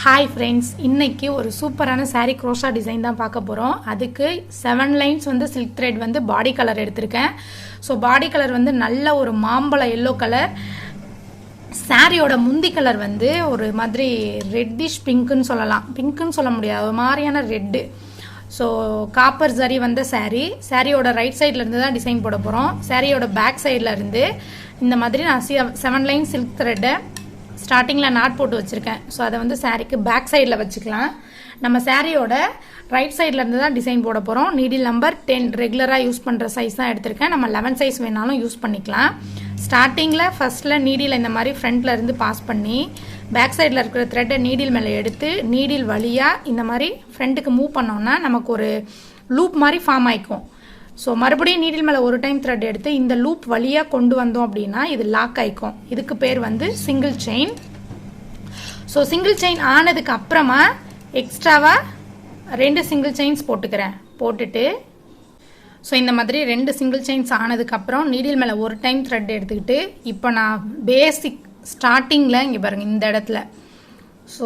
Hi friends, இன்னைக்கு ஒரு சூப்பரான saree crochet design தான் பார்க்க போறோம். அதுக்கு 7 lines வந்து silk thread வந்து body color எடுத்துர்க்கேன். So body color வந்து நல்ல ஒரு மாம்பழ yellow color. சாரியோட முந்தி கலர் வந்து ஒரு மாதிரி ரெட்டிஷ் பிங்க்னு சொல்லலாம். பிங்க்னு சொல்ல முடியாது, ஒரு மாதிரியான ரெட். ஸோ காப்பர் ஜரி வந்த சாரியோட ரைட் சைடில் இருந்து தான் டிசைன் போட போகிறோம். சாரியோட பேக் சைடில் இருந்து இந்த மாதிரி நான் 7 லைன் சில்க் த்ரெட்டை ஸ்டார்டிங்கில் நாட் போட்டு வச்சுருக்கேன். ஸோ அதை வந்து சாரிக்கு பேக் சைடில் வச்சுக்கலாம். நம்ம சாரியோட ரைட் சைடில் இருந்து தான் டிசைன் போட போகிறோம். நீடில் நம்பர் 10 ரெகுலராக யூஸ் பண்ணுற சைஸ் தான் எடுத்திருக்கேன். நம்ம 11 சைஸ் வேணாலும் யூஸ் பண்ணிக்கலாம். ஸ்டார்டிங்கில் ஃபஸ்ட்டில் நீடில் இந்த மாதிரி ஃப்ரண்ட்டில் இருந்து பாஸ் பண்ணி பேக் சைடில் இருக்கிற த்ரெட்டை நீடில் மேலே எடுத்து நீடில் வழியாக இந்த மாதிரி ஃப்ரண்ட்டுக்கு மூவ் பண்ணோன்னா நமக்கு ஒரு லூப் மாதிரி ஃபார்ம் ஆகிக்கும். ஸோ மறுபடியும் நீடில் மேலே ஒரு டைம் த்ரெட் எடுத்து இந்த லூப் வழியாக கொண்டு வந்தோம் அப்படின்னா இது லாக் ஆகிக்கும். இதுக்கு பேர் வந்து single chain. So single chain ஆனதுக்கு அப்புறமா எக்ஸ்ட்ராவாக 2 சிங்கிள் செயின்ஸ் போட்டுக்கிறேன். போட்டுட்டு ஸோ இந்த மாதிரி 2 சிங்கிள் செயின்ஸ் ஆனதுக்கப்புறம் நீடில் மேலே ஒரு டைம் த்ரெட் எடுத்துக்கிட்டு இப்போ நான் பேசிக் ஸ்டார்டிங்கில் இங்கே பாருங்கள் இந்த இடத்துல ஸோ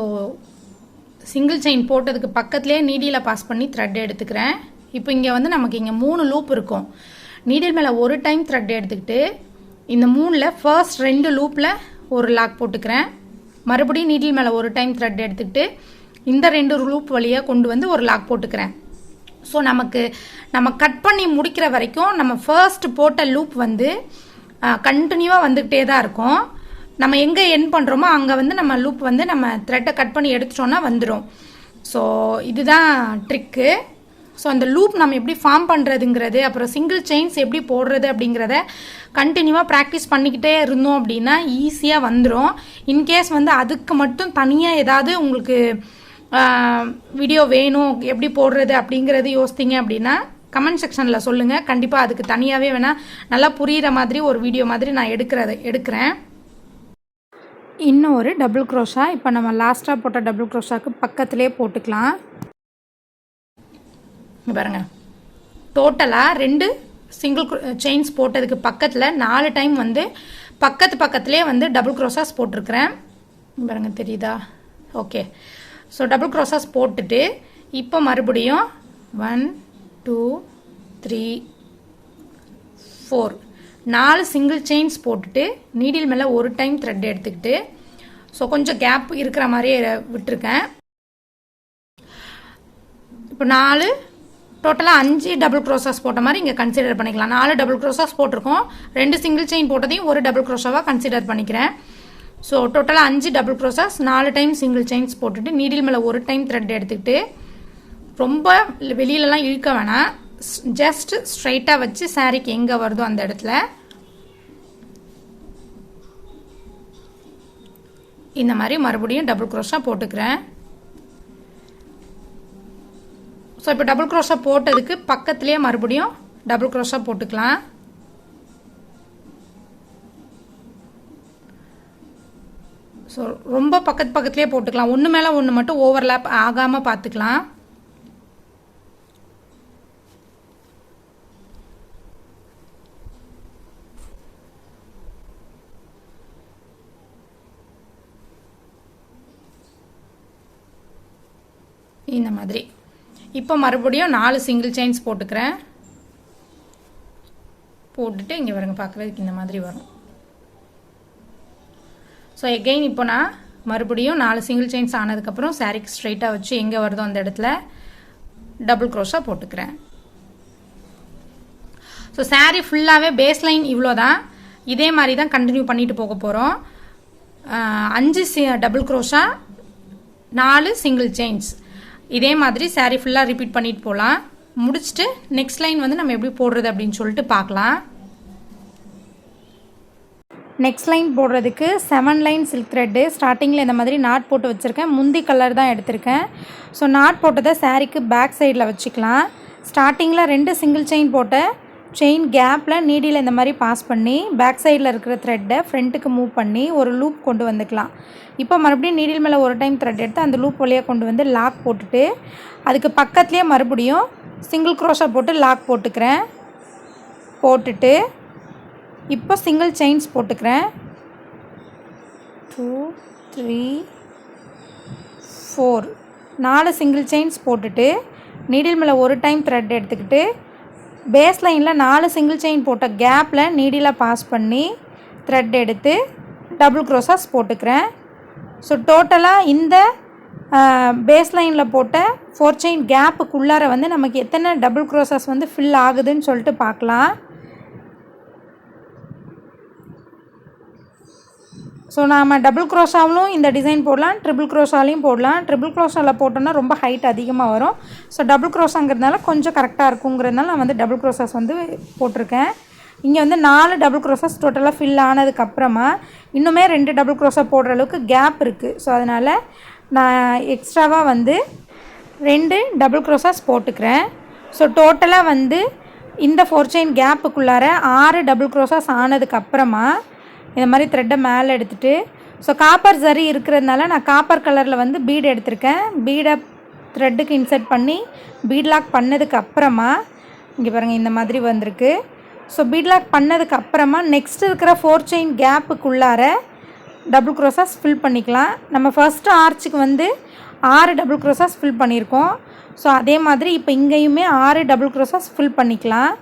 சிங்கிள் செயின் போட்டதுக்கு பக்கத்துலேயே நீடியில் பாஸ் பண்ணி த்ரெட் எடுத்துக்கிறேன். இப்போ இங்கே வந்து நமக்கு இங்கே 3 லூப் இருக்கும். நீடில் மேலே ஒரு டைம் த்ரெட் எடுத்துக்கிட்டு இந்த 3ல் ஃபர்ஸ்ட் 2 லூப்பில் ஒரு லாக் போட்டுக்கிறேன். மறுபடியும் நீடில் மேலே ஒரு டைம் த்ரெட் எடுத்துக்கிட்டு இந்த 2 லூப் வழியாக கொண்டு வந்து ஒரு லாக் போட்டுக்கிறேன். ஸோ நம்ம கட் பண்ணி முடிக்கிற வரைக்கும் நம்ம ஃபர்ஸ்ட் போட்ட லூப் வந்து கண்டினியூவாக வந்துக்கிட்டே தான் இருக்கும். நம்ம எங்கே என் பண்ணுறோமோ அங்கே வந்து நம்ம லூப் வந்து நம்ம த்ரெட்டை கட் பண்ணி எடுத்துட்டோன்னா வந்துடும். ஸோ இதுதான் ட்ரிக்கு. ஸோ அந்த லூப் நம்ம எப்படி ஃபார்ம் பண்ணுறதுங்கிறது, அப்புறம் சிங்கிள் செயின்ஸ் எப்படி போடுறது அப்படிங்கிறத கண்டினியூவாக ப்ராக்டிஸ் பண்ணிக்கிட்டே இருந்தோம் அப்படின்னா ஈஸியாக வந்துடும். இன்கேஸ் வந்து அதுக்கு மட்டும் தனியாக ஏதாவது உங்களுக்கு வீடியோ வேணும் எப்படி போடுறது அப்படிங்கிறது யோசித்தீங்க அப்படின்னா கமெண்ட் செக்ஷனில் சொல்லுங்கள். கண்டிப்பாக அதுக்கு தனியாகவே வேணால் நல்லா புரிகிற மாதிரி ஒரு வீடியோ மாதிரி நான் எடுக்கிறேன். இன்னும் ஒரு டபுள் க்ரோஷா இப்போ நம்ம லாஸ்ட்டாக போட்ட டபுள் க்ரோஷாக்கு பக்கத்துலேயே போட்டுக்கலாம். பாருங்க, டோட்டலாக 2 சிங்கிள் செயின்ஸ் போட்டதுக்கு பக்கத்தில் 4 டைம் வந்து பக்கத்துலேயே வந்து டபுள் க்ரோஷாஸ் போட்டிருக்கிறேன். பாருங்க தெரியுதா? ஓகே. ஸோ டபுள் க்ரோஷாஸ் போட்டுட்டு இப்போ மறுபடியும் 1 2 3 4 4 சிங்கிள் செயின்ஸ் போட்டுட்டு நீடில் மேலே ஒரு டைம் த்ரெட் எடுத்துக்கிட்டு ஸோ கொஞ்சம் கேப் இருக்கிற மாதிரியே விட்டுருக்கேன். இப்போ 4 டோட்டலாக 5 டபுள் க்ரோஷாஸ் போட்ட மாதிரி இங்கே கன்சிடர் பண்ணிக்கலாம். 4 டபுள் க்ரோஷாஸ் போட்டிருக்கோம். 2 சிங்கிள் செயின் போட்டதையும் ஒரு டபுள் க்ரோஷாவாக கன்சிடர் பண்ணிக்கிறேன். ஸோ டோட்டலாக 5 டபுள் க்ரோஷாஸ் 4 டைம் சிங்கிள் செயின்ஸ் போட்டுட்டு நீடில் மேலே ஒரு டைம் த்ரெட் எடுத்துக்கிட்டு ரொம்ப வெளியிலலாம் இழுக்க வேணாம், ஜஸ்ட் ஸ்ட்ரைட்டாக வச்சு சாரிக்கு எங்கே வருதோ அந்த இடத்துல இந்த மாதிரி மறுபடியும் டபுள் க்ரோஷா போட்டுக்கிறேன். ஸோ இப்போ டபுள் க்ரோஷா போட்டதுக்கு பக்கத்துலேயே மறுபடியும் டபுள் க்ரோஷா போட்டுக்கலாம். ஸோ ரொம்ப பக்கத்துலேயே போட்டுக்கலாம். ஒன்று மேலே ஒன்று மட்டும் ஓவர்லேப் ஆகாமல் பார்த்துக்கலாம். இந்த மாதிரி இப்போ மறுபடியும் 4 சிங்கிள் செயின்ஸ் போட்டுக்கிறேன். போட்டுட்டு இங்கே வருங்க, பார்க்குறதுக்கு இந்த மாதிரி வரும். ஸோ எகெயின் இப்போ நான் மறுபடியும் 4 சிங்கிள் செயின்ஸ் ஆனதுக்கப்புறம் சாரிக்கு ஸ்ட்ரைட்டாக வச்சு எங்கே வருதோ அந்த இடத்துல டபுள் க்ரோஷா போட்டுக்கிறேன். ஸோ சாரி ஃபுல்லாகவே பேஸ் லைன் இவ்வளோ தான். இதே மாதிரி தான் கண்டினியூ பண்ணிட்டு போக போகிறோம். 5 டபுள் க்ரோஷா 4 சிங்கிள் செயின்ஸ் இதே மாதிரி சாரி ஃபுல்லாக ரிப்பீட் பண்ணிட்டு போகலாம். முடிச்சுட்டு நெக்ஸ்ட் லைன் வந்து நம்ம எப்படி போடுறது அப்படின்னு சொல்லிட்டு பார்க்கலாம். நெக்ஸ்ட் லைன் போடுறதுக்கு 7 லைன் சில்க் த்ரெட்டு ஸ்டார்டிங்கில் இந்த மாதிரி நாட் போட்டு வச்சுருக்கேன். முந்தி கலர் தான் எடுத்திருக்கேன். ஸோ நாட் போட்டதை சாரிக்கு பேக் சைடில் வச்சுக்கலாம். ஸ்டார்டிங்கில் 2 சிங்கிள் செயின் போட்ட செயின் கேப்பில் நீடியில் இந்த மாதிரி பாஸ் பண்ணி பேக் சைடில் இருக்கிற த்ரெட்டை ஃப்ரண்ட்டுக்கு மூவ் பண்ணி ஒரு லூப் கொண்டு வந்துக்கலாம். இப்போ மறுபடியும் நீடில் மேலே ஒரு டைம் த்ரெட் எடுத்து அந்த லூப் வழியாக கொண்டு வந்து லாக் போட்டுட்டு அதுக்கு பக்கத்துலேயே மறுபடியும் சிங்கிள் க்ரோஷா போட்டு லாக் போட்டுக்கிறேன். போட்டுட்டு இப்போ சிங்கிள் செயின்ஸ் போட்டுக்கிறேன். 2 3 4 4 சிங்கிள் செயின்ஸ் போட்டுட்டு நீடில் மேலே ஒரு டைம் த்ரெட் எடுத்துக்கிட்டு பேஸ் லைனில் 4 சிங்கிள் செயின் போட்ட கேப்பில் நீடில் பாஸ் பண்ணி த்ரெட் எடுத்து டபுள் க்ரோஷாஸ் போட்டுக்கிறேன். ஸோ டோட்டலாக இந்த பேஸ் லைனில் போட்ட 4 செயின் கேப்புக்குள்ளார வந்து நமக்கு எத்தனை டபுள் க்ரோஷாஸ் வந்து ஃபில் ஆகுதுன்னு சொல்லிட்டு பார்க்கலாம். ஸோ நாம் டபுள் க்ரோஷாவிலும் இந்த டிசைன் போடலாம், ட்ரிபிள் க்ரோஷாலையும் போடலாம். ட்ரிபிள் க்ரோஷாவில் போட்டோன்னா ரொம்ப ஹைட் அதிகமாக வரும். ஸோ டபுள் க்ரோஷாங்கிறதுனால கொஞ்சம் கரெக்டாக இருக்குங்கிறதுனால நான் வந்து டபுள் க்ரோஷாஸ் வந்து போட்டிருக்கேன். இங்கே வந்து 4 டபுள் க்ரோஷாஸ் டோட்டலாக ஃபில் ஆனதுக்கப்புறமா இன்னுமே 2 டபுள் க்ரோஷா போடுற அளவுக்கு கேப் இருக்குது. ஸோ அதனால் நான் எக்ஸ்ட்ராவாக வந்து 2 டபுள் க்ரோஷாஸ் போட்டுக்கிறேன். ஸோ டோட்டலாக வந்து இந்த 4 செயின் கேப்புக்குள்ளார 6 டபுள் க்ரோஷாஸ் ஆனதுக்கப்புறமா இந்த மாதிரி த்ரெட்டை மேலே எடுத்துகிட்டு ஸோ காப்பர் சரி இருக்கிறதுனால நான் காப்பர் கலரில் வந்து பீடு எடுத்திருக்கேன். பீடை த்ரெட்டுக்கு இன்சர்ட் பண்ணி பீட் லாக் பண்ணதுக்கப்புறமா இங்கே பாருங்கள் இந்த மாதிரி வந்திருக்கு. ஸோ பீட் லாக் பண்ணதுக்கப்புறமா நெக்ஸ்ட் இருக்கிற 4 செயின் கேப்புக்குள்ளார டபுள் க்ரோஷாஸ் ஃபில் பண்ணிக்கலாம். நம்ம ஃபஸ்ட்டு ஆர்ச்சுக்கு வந்து 6 டபுள் க்ரோஷாஸ் ஃபில் பண்ணியிருக்கோம். ஸோ அதே மாதிரி இப்போ இங்கேயுமே 6 டபுள் க்ரோஷாஸ் ஃபில் பண்ணிக்கலாம்.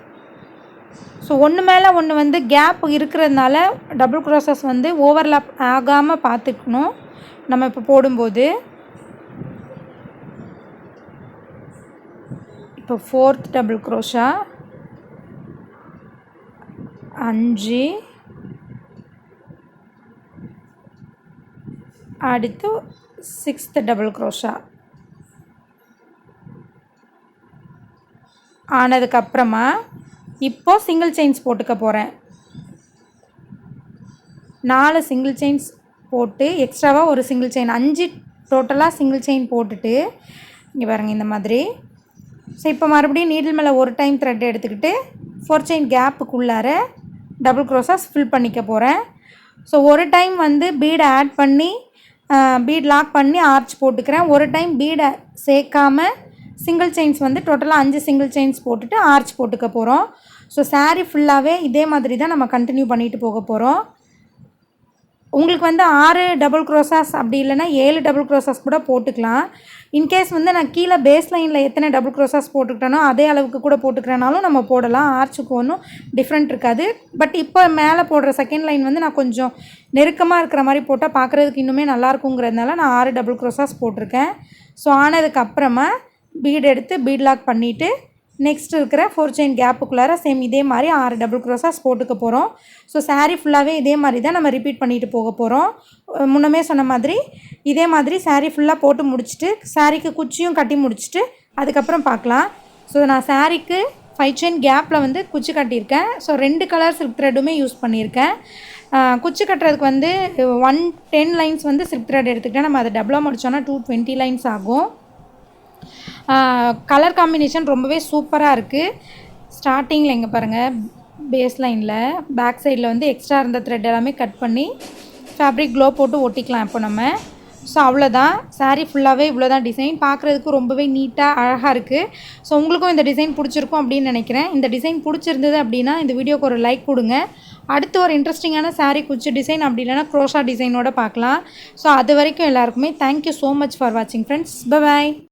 ஸோ ஒன்று மேலே ஒன்று வந்து கேப் இருக்கிறதுனால டபுள் க்ரோஷாஸ் வந்து ஓவர்லாப் ஆகாமல் பார்த்துக்கணும் நம்ம இப்போ போடும்போது. இப்போ 4th டபுள் க்ரோஷா 5, அடுத்து 6th டபுள் க்ரோஷா ஆனதுக்கப்புறமா இப்போது சிங்கிள் செயின்ஸ் போட்டுக்க போகிறேன். 4 சிங்கிள் செயின்ஸ் போட்டு எக்ஸ்ட்ராவாக ஒரு சிங்கிள் செயின் 5 டோட்டலாக சிங்கிள் செயின் போட்டுட்டு இங்கே பாருங்கள் இந்த மாதிரி. ஸோ இப்போ மறுபடியும் நீடில் மேலே ஒரு டைம் த்ரெட் எடுத்துக்கிட்டு 4 செயின் கேப்புக்குள்ளார டபுள் க்ரோஷாஸ் ஃபில் பண்ணிக்க போகிறேன். ஸோ ஒரு டைம் வந்து பீடை ஆட் பண்ணி பீட் லாக் பண்ணி ஆர்ச் போட்டுக்கிறேன். ஒரு டைம் பீடை சேர்க்காமல் சிங்கிள் செயின்ஸ் வந்து டோட்டலாக 5 சிங்கிள் செயின்ஸ் போட்டுட்டு ஆர்ச் போட்டுக்க போகிறோம். ஸோ சாரீ ஃபுல்லாகவே இதே மாதிரி தான் நம்ம கண்டினியூ பண்ணிட்டு போக போகிறோம். உங்களுக்கு வந்து 6 டபுள் க்ரோஷாஸ் அப்படி இல்லைன்னா 7 டபுள் க்ரோஷாஸ் கூட போட்டுக்கலாம். இன்கேஸ் வந்து நான் கீழே பேஸ் லைனில் எத்தனை டபுள் க்ரோஷாஸ் போட்டுக்கிட்டேனோ அதே அளவுக்கு கூட போட்டுக்கிறனாலும் நம்ம போடலாம். ஆர்ச்சுக்கு ஒன்றும் டிஃப்ரெண்ட் இருக்காது. பட் இப்போ மேலே போடுற செகண்ட் லைன் வந்து நான் கொஞ்சம் நெருக்கமாக இருக்கிற மாதிரி போட்டால் பார்க்குறதுக்கு இன்னுமே நல்லாயிருக்குங்கிறதுனால நான் 6 டபுள் க்ரோஷாஸ் போட்டிருக்கேன். ஸோ ஆனதுக்கப்புறமா பீட் எடுத்து பீட் லாக் பண்ணிவிட்டு நெக்ஸ்ட் இருக்கிற 4 செயின் கேப்புக்குள்ளார சேம் இதே மாதிரி 6 டபுள் க்ரோஷாஸ் போட்டுக்க போகிறோம். ஸோ சாரீ ஃபுல்லாகவே இதே மாதிரி தான் நம்ம ரிப்பீட் பண்ணிட்டு போக போகிறோம். முன்னமே சொன்ன மாதிரி இதே மாதிரி சாரீ ஃபுல்லாக போட்டு முடிச்சுட்டு சாரீக்கு குச்சியும் கட்டி முடிச்சுட்டு அதுக்கப்புறம் பார்க்கலாம். ஸோ நான் சாரீக்கு 5 செயின் கேப்பில் வந்து குச்சி கட்டியிருக்கேன். ஸோ 2 கலர் சில்க் த்ரெட்டுமே யூஸ் பண்ணியிருக்கேன். குச்சி கட்டுறதுக்கு வந்து 110 லைன்ஸ் வந்து சில்க் த்ரெட் எடுத்துக்கிட்டேன். நம்ம அதை டபுளாக முடித்தோன்னா 220 லைன்ஸ் ஆகும். கலர் காம்பினேஷன் ரொம்பவே சூப்பராக இருக்குது. ஸ்டார்டிங்கில் இங்கே பாருங்கள் பேஸ் லைனில் பேக் சைடில் வந்து எக்ஸ்ட்ரா இருந்த த்ரெட் எல்லாமே கட் பண்ணி ஃபேப்ரிக் க்ளோ போட்டு ஒட்டிக்கலாம் இப்போ நம்ம. ஸோ அவ்வளோதான், சாரீ ஃபுல்லாகவே இவ்வளோ தான் டிசைன். பார்க்குறதுக்கு ரொம்பவே நீட்டாக அழகாக இருக்குது. ஸோ உங்களுக்கும் இந்த டிசைன் பிடிச்சிருக்கும் அப்படின்னு நினைக்கிறேன். இந்த டிசைன் பிடிச்சிருந்தது அப்படின்னா இந்த வீடியோக்கு ஒரு லைக் கொடுங்க. அடுத்து ஒரு இன்ட்ரெஸ்டிங்கான சாரீ குச்சி டிசைன் அப்படி இல்லைனா க்ரோஷா டிசைனோட பார்க்கலாம். ஸோ அது வரைக்கும் எல்லாருக்குமே தேங்க்யூ ஸோ மச் ஃபார் வாட்சிங் ஃப்ரெண்ட்ஸ். பை.